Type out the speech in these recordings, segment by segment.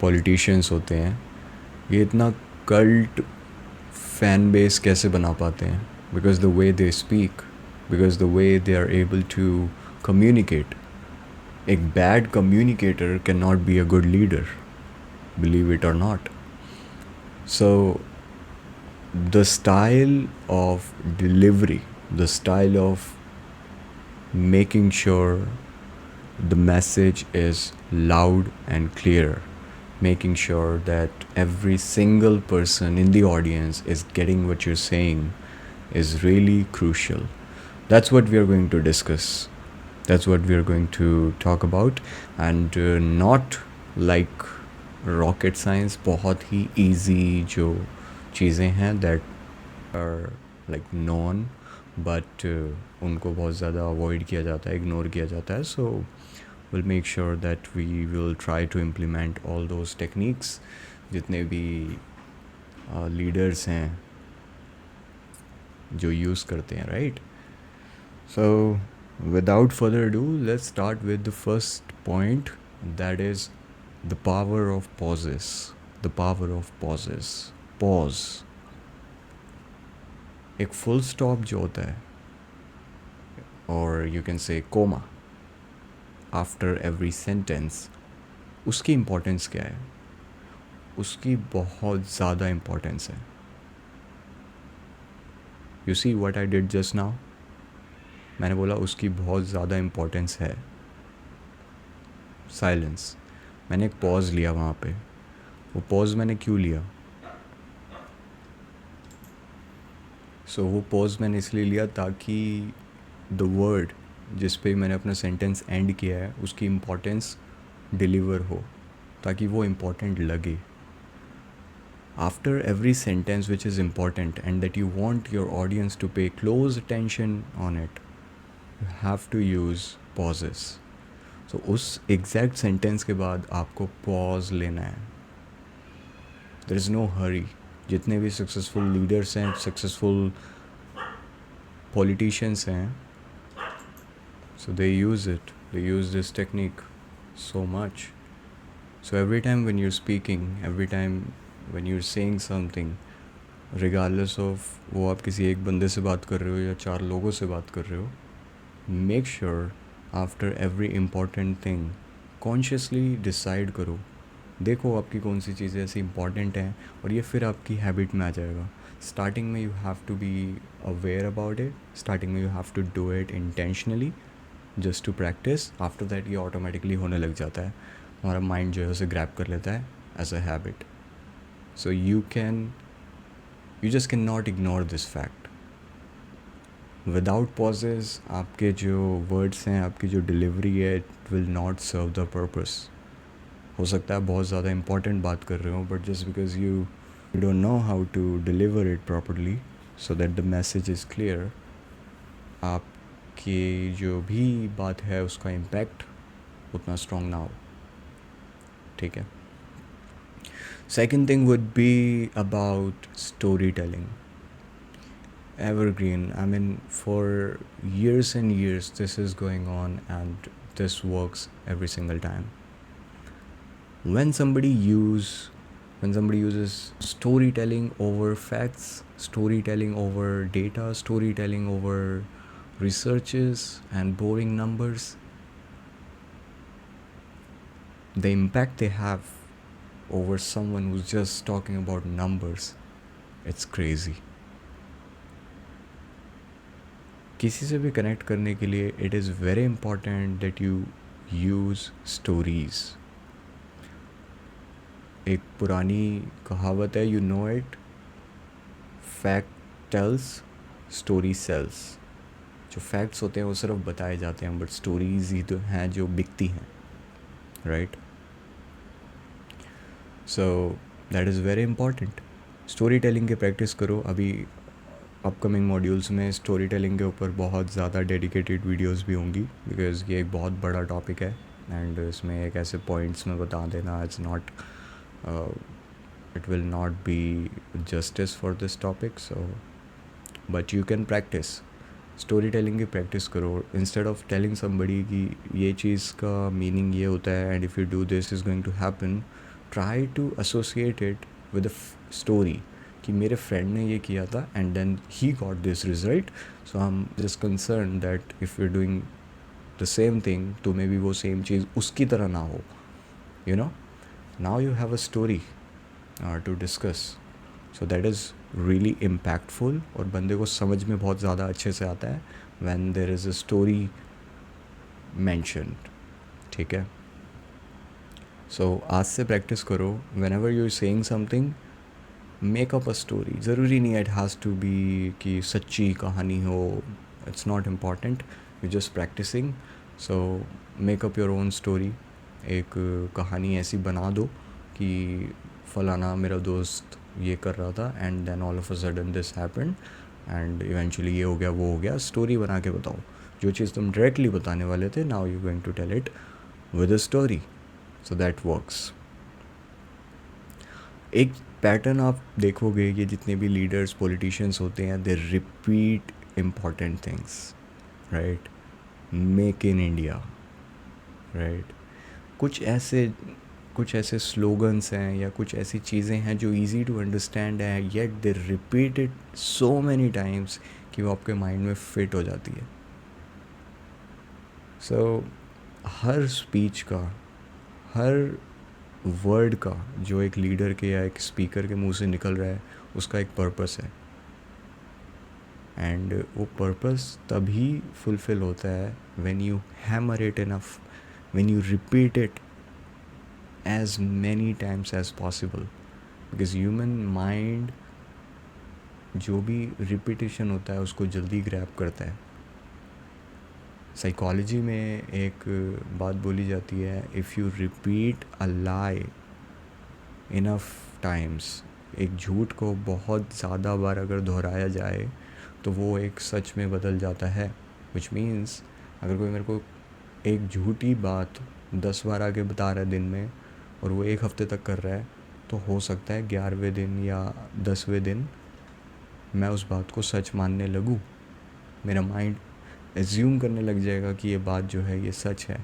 Politicians होते हैं ये इतना कल्ट फैन बेस कैसे बना पाते हैं? Because the way they speak, because the way they are able to communicate. एक bad communicator can not be a good leader, believe it और not. So the style of delivery, the style of making sure the message is loud and clear, making sure that every single person in the audience is getting what you're saying is really crucial. That's what we are going to discuss. That's what we are going to talk about. And not like rocket science, बहुत ही easy जो चीज़ें हैं that are like known, but उनको बहुत ज़्यादा avoid किया जाता है, ignore किया जाता है. So we'll make sure that we will try to implement all those techniques जितने भी leaders हैं जो यूज़ करते हैं, right? So without further ado, let's start with the first point, that is the power of pauses. The power of pauses. Pause. एक full stop जो होता है, or you can say comma, after every sentence, उसकी importance क्या है? उसकी बहुत ज़्यादा importance है. You see what I did just now? मैंने बोला उसकी बहुत ज़्यादा importance है. साइलेंस. मैंने एक पॉज लिया वहाँ पे. वो पॉज मैंने क्यों लिया? वो पॉज मैंने इसलिए लिया ताकि द वर्ड जिस पे मैंने अपना सेंटेंस एंड किया है उसकी इम्पोर्टेंस डिलीवर हो, ताकि वो इम्पोर्टेंट लगे. After every sentence which is important and that you want your audience to pay close attention on it, you have to use pauses. उस एग्जैक्ट सेंटेंस के बाद आपको पॉज लेना है. There is no hurry. जितने भी successful leaders हैं, successful politicians हैं, so they use it, they use this technique so much. So every time when you're speaking, every time when you're saying something, regardless of वो आप किसी एक बंदे से बात कर रहे हो या 4 लोगों से बात कर रहे हो, make sure after every important thing consciously decide करो, देखो आपकी कौन सी चीज़ें ऐसी इंपॉर्टेंट हैं, और ये फिर आपकी हैबिट में आ जाएगा. स्टार्टिंग में you have to be aware about it. Starting में you have to do it intentionally just to practice. After that ये ऑटोमेटिकली होने लग जाता है. हमारा माइंड जो है उसे ग्रैब कर लेता है as a habit. So you just can not ignore this fact. Without pauses आपके जो वर्ड्स हैं, आपकी जो डिलीवरी है, it will not serve the purpose. हो सकता है बहुत ज़्यादा इंपॉर्टेंट बात कर रहे हो, but just because you don't know how to deliver it properly so that the message is clear, आपकी जो भी बात है उसका इम्पैक्ट उतना स्ट्रॉन्ग ना हो. ठीक है. Second thing would be about story telling. Evergreen. I mean, for years and years this is going on and this works every single time. When somebody uses storytelling over facts, storytelling over data, storytelling over researches and boring numbers, the impact they have over someone who's just talking about numbers, it's crazy. किसी से भी connect करने के लिए it is very important that you use stories. एक पुरानी कहावत है, you know it, fact tells, story sells. जो फैक्ट्स होते हैं वो सिर्फ बताए जाते हैं, बट स्टोरीज़ ही तो हैं जो बिकती हैं, right? So that is very important. Story telling की प्रैक्टिस करो. अभी अपकमिंग मॉड्यूल्स में स्टोरी टेलिंग के ऊपर बहुत ज़्यादा डेडिकेटेड वीडियोस भी होंगी, बिकॉज ये एक बहुत बड़ा टॉपिक है एंड इसमें एक ऐसे पॉइंट्स में बता देना, it's not it will not be justice for this topic. So but you can practice story telling की प्रैक्टिस करो. इंस्टेड ऑफ टेलिंग समबडी कि ये चीज़ का मीनिंग ये होता है and if you do this is going to happen, try to associate it with a story कि मेरे फ्रेंड ने ये किया था and then he got this result, so I am just concern that if you doing the same thing तो may be वो same चीज़ उसकी तरह ना हो, you know. Now you have a story to discuss, so that is really impactful और बंदे को समझ में बहुत ज़्यादा अच्छे से आता है when there is a story mentioned. ठीक है. सो आज से प्रैक्टिस करो, whenever you saying something make up a story. ज़रूरी नहीं है इट हैज़ टू बी कि सच्ची कहानी हो, it's not important, you just practicing. So make up your own story. एक कहानी ऐसी बना दो कि फलाना मेरा दोस्त ये कर रहा था and then all of a sudden this happened and eventually ये हो गया वो हो गया. स्टोरी बना के बताओ. जो चीज़ तुम डायरेक्टली बताने वाले थे, now you going to tell it with a story, so that works. एक पैटर्न आप देखोगे, ये जितने भी लीडर्स पॉलिटिशियंस होते हैं, they repeat important things, right. Make in India, right. कुछ ऐसे स्लोगन्स हैं या कुछ ऐसी चीज़ें हैं जो इजी टू अंडरस्टैंड है, yet they repeat it so many times कि वो आपके माइंड में फिट हो जाती है. सो हर स्पीच का, हर वर्ड का जो एक लीडर के या एक स्पीकर के मुंह से निकल रहा है, उसका एक पर्पस है. एंड वो पर्पस तभी फुलफ़िल होता है when you hammer it enough, when you repeat it as many times as possible, because human mind जो भी रिपीटिशन होता है उसको जल्दी ग्रैब करता है. साइकोलॉजी में एक बात बोली जाती है, if you repeat a lie enough times, एक झूठ को बहुत ज़्यादा बार अगर दोहराया जाए तो वो एक सच में बदल जाता है. विच मीन्स अगर कोई मेरे को एक झूठी बात 10 बार आगे बता रहा है दिन में और वो 1 हफ़्ते तक कर रहा है, तो हो सकता है 11वें दिन या 10वें दिन मैं उस बात को सच मानने लगूँ. मेरा माइंड एज्यूम करने लग जाएगा कि ये बात जो है ये सच है.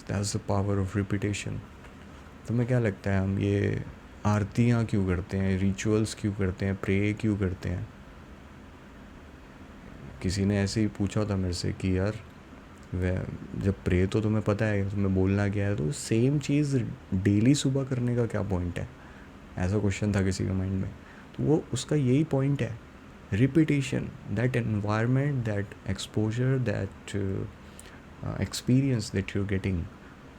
That's the power of repetition. तुम्हें क्या लगता है हम ये आरतियाँ क्यों करते हैं, रिचुअल्स क्यों करते हैं, प्रे क्यों करते हैं? किसी ने ऐसे ही पूछा था मेरे से कि यार जब प्रे तो तुम्हें पता है तुम्हें बोलना क्या है, तो सेम चीज़ डेली सुबह करने का क्या पॉइंट है? ऐसा क्वेश्चन था किसी के माइंड में. तो वो उसका यही पॉइंट है, repetition. That environment, that exposure, that experience that you're getting,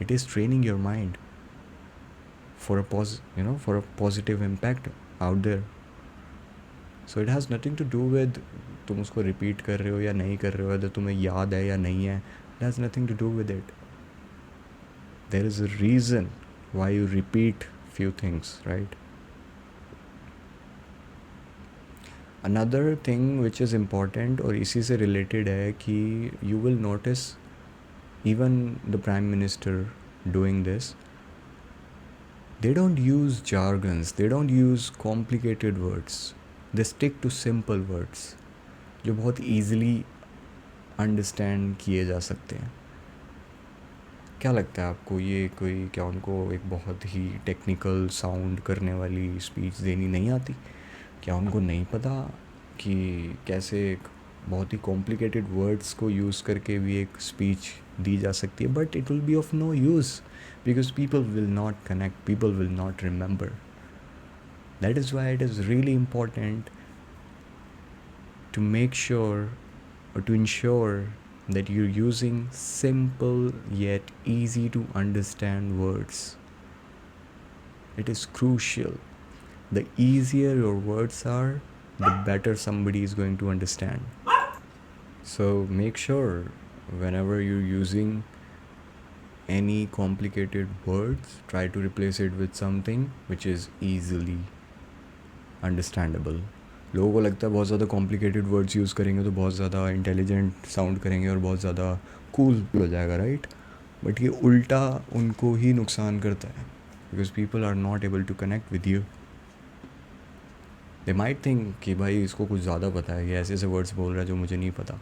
it is training your mind for a for a positive impact out there. So it has nothing to do with तुम उसको repeat कर रहे हो या नहीं कर रहे हो, अगर तुम्हें याद है या नहीं है. It has nothing to do with it. There is a reason why you repeat few things, right? Another thing which is important और इसी से related है कि you will notice even the Prime Minister doing this, they don't use jargons, they don't use complicated words, they stick to simple words जो बहुत easily understand किए जा सकते हैं. क्या लगता है आपको, ये कोई क्या उनको एक बहुत ही टेक्निकल साउंड करने वाली स्पीच देनी नहीं आती? क्या उनको नहीं पता कि कैसे एक बहुत ही कॉम्प्लिकेटेड वर्ड्स को यूज़ करके भी एक स्पीच दी जा सकती है? But it will be of no use because people will not connect, people will not remember. That is why it is really important to make sure or to ensure that you're using simple yet easy to understand words. It is crucial. The easier your words are, the better somebody is going to understand. So make sure whenever you're using any complicated words, try to replace it with something which is easily understandable. लोगों को लगता है बहुत ज़्यादा complicated words use करेंगे तो बहुत ज़्यादा इंटेलिजेंट साउंड करेंगे और बहुत ज़्यादा कूल हो जाएगा, राइट? बट ये उल्टा उनको ही नुकसान करता है because people are not able to connect with you. They might think कि भाई इसको कुछ ज़्यादा पता है, ये ऐसे ऐसे वर्ड्स बोल रहा है जो मुझे नहीं पता.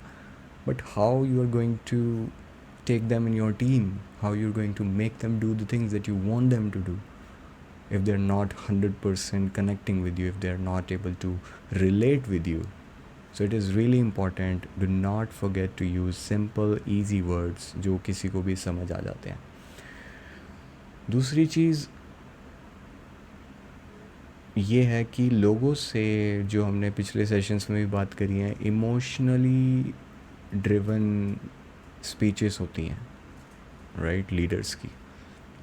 But how you are going to take them in your team, how you are going to make them do the things that you want them to do, if they're not 100% connecting with you, if they're not able to relate with you. So it is really important, do not forget to use simple easy words जो किसी को भी समझ आ जाते हैं. दूसरी चीज़ ये है कि लोगों से, जो हमने पिछले सेशंस में भी बात करी है, इमोशनली ड्रिवन स्पीचेस होती हैं, राइट, लीडर्स की.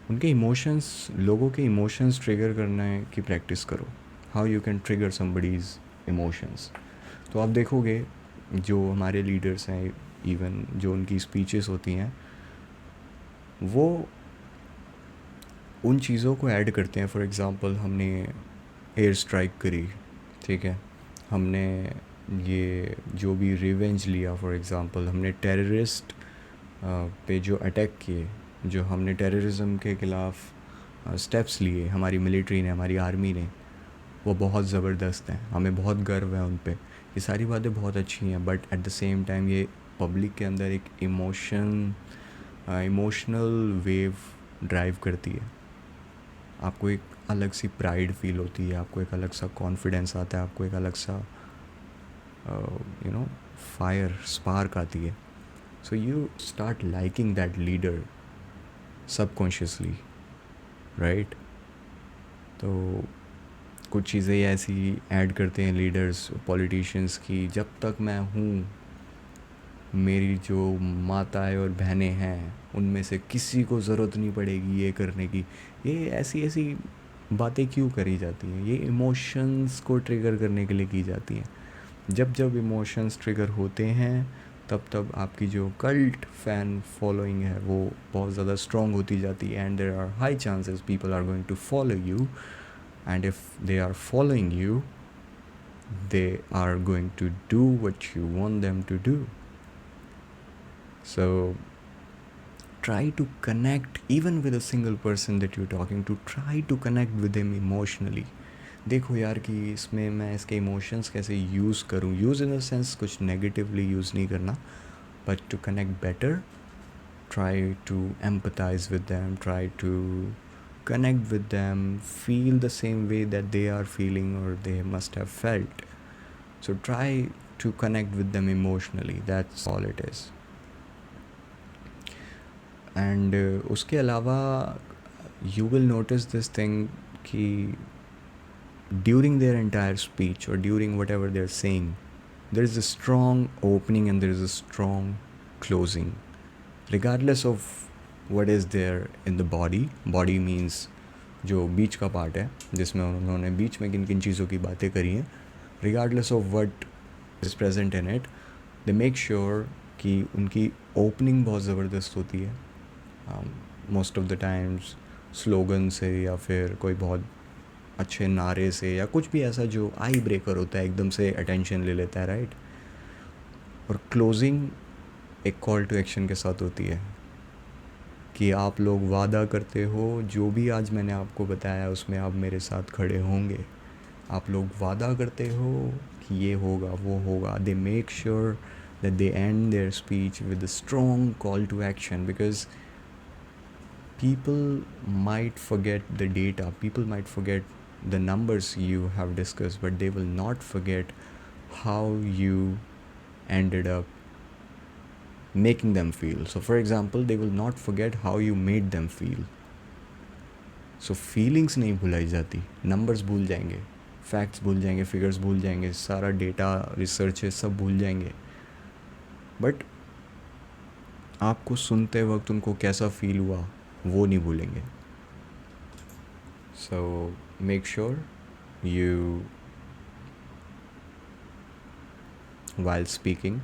उनके इमोशंस, लोगों के इमोशंस ट्रिगर करने की प्रैक्टिस करो. How you can trigger somebody's emotions. तो आप देखोगे जो हमारे लीडर्स हैं, इवन जो उनकी स्पीचेस होती हैं, वो उन चीज़ों को ऐड करते हैं. फॉर एग्ज़ाम्पल, हमने एयर स्ट्राइक करी, ठीक है, हमने ये जो भी रिवेंज लिया, फॉर एग्ज़ाम्पल हमने टेररिस्ट पे जो अटैक किए, जो हमने टेररिज्म के ख़िलाफ़ स्टेप्स लिए, हमारी मिलिट्री ने, हमारी आर्मी ने, वो बहुत ज़बरदस्त हैं. हमें बहुत गर्व है उन पे. ये सारी बातें बहुत अच्छी हैं, but at the same time ये पब्लिक के अंदर एक इमोशनल वेव ड्राइव करती है. आपको एक अलग सी प्राइड फील होती है, आपको एक अलग सा कॉन्फिडेंस आता है, आपको एक अलग सा फायर स्पार्क आती है. So you start liking that leader subconsciously, right. तो कुछ चीज़ें ऐसी ऐड करते हैं लीडर्स, पॉलिटिशियंस की, जब तक मैं हूँ, मेरी जो माताएं और बहनें हैं उनमें से किसी को ज़रूरत नहीं पड़ेगी ये करने की. ये ऐसी ऐसी बातें क्यों करी जाती हैं? ये इमोशंस को ट्रिगर करने के लिए की जाती हैं. जब जब इमोशंस ट्रिगर होते हैं, तब तब आपकी जो कल्ट फैन फॉलोइंग है वो बहुत ज़्यादा स्ट्रॉन्ग होती जाती है. And there are high chances people are going to follow you. And if they are following you, they are going to do what you want them to do. So try to connect, even with a single person that you're talking to, try to connect with them emotionally. देखो यार कि इसमें मैं इसके emotions कैसे use करूँ. Use in the sense कुछ negatively use नहीं करना, but to connect better, try to empathize with them, try to connect with them, feel the same way that they are feeling or they must have felt. So try to connect with them emotionally. That's all it is. And उसके अलावा you will notice this thing कि during their entire speech or during whatever they're saying, there is a strong opening and there is a strong closing, regardless of what is there in the body. Body means जो बीच का part है, जिसमें उन्होंने बीच में किन किन चीज़ों की बातें करी हैं. regardless of what is present in it, they make sure कि उनकी ओपनिंग बहुत ज़बरदस्त होती है. Most of the times slogan से, या फिर कोई बहुत अच्छे नारे से, या कुछ भी ऐसा जो आई ब्रेकर होता है, एकदम से अटेंशन ले लेता है, राइट. और क्लोजिंग एक कॉल टू एक्शन के साथ होती है कि आप लोग वादा करते हो जो भी आज मैंने आपको बताया उसमें आप मेरे साथ खड़े होंगे. आप लोग वादा करते हो कि ये होगा, वो होगा. They make sure that they end their speech with a strong call to action, because people might forget the data, people might forget the numbers you have discussed, but they will not forget how you ended up making them feel. So for example, they will not forget how you made them feel. So feelings नहीं भुलाई जाती, numbers भूल जाएंगे, facts भूल जाएंगे, figures भूल जाएंगे, सारा data research है सब भूल जाएंगे, but आपको सुनते वक्त उनको कैसा फील हुआ वो नहीं भूलेंगे. So make sure you, while speaking,